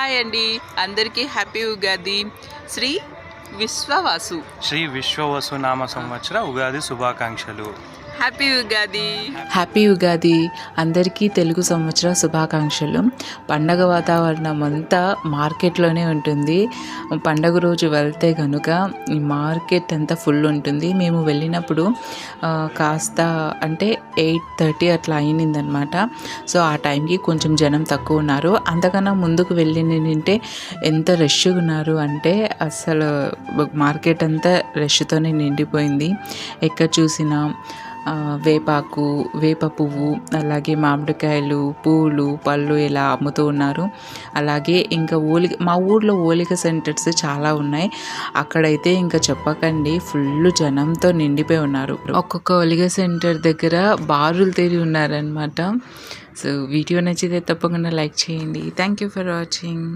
Hi అండి, అందరికీ happy Ugadi. Shri Shri Vishwavasu నామ సంవత్సర ఉగాది శుభాకాంక్షలు. హ్యాపీ ఉగాది. హ్యాపీ ఉగాది. అందరికీ తెలుగు సంవత్సర శుభాకాంక్షలు. పండగ వాతావరణం అంతా మార్కెట్లోనే ఉంటుంది. పండగ రోజు వెళ్తే కనుక ఈ మార్కెట్ అంతా ఫుల్ ఉంటుంది. మేము వెళ్ళినప్పుడు కాస్త అంటే 8:30 అట్లా అయిందనమాట. సో ఆ టైంకి కొంచెం జనం తక్కువ ఉన్నారు. అంతకన్నా ముందుకు వెళ్ళింటే ఎంత రష్గా ఉన్నారు అంటే అసలు మార్కెట్ అంతా రష్తోనే నిండిపోయింది. ఎక్కడ చూసినా వేపాకు, వేప పువ్వు, అలాగే మామిడికాయలు, పూలు, పళ్ళు ఇలా అమ్ముతూ ఉన్నారు. అలాగే ఇంకా మా ఊర్లో ఓలిక సెంటర్స్ చాలా ఉన్నాయి. అక్కడైతే ఇంకా చెప్పకండి, ఫుల్ జనంతో నిండిపోయి ఉన్నారు. ఒక్కొక్క ఓలిక సెంటర్ దగ్గర బారులు తీరి ఉన్నారనమాట. సో వీడియో నచ్చితే తప్పకుండా లైక్ చేయండి. Thank you for watching.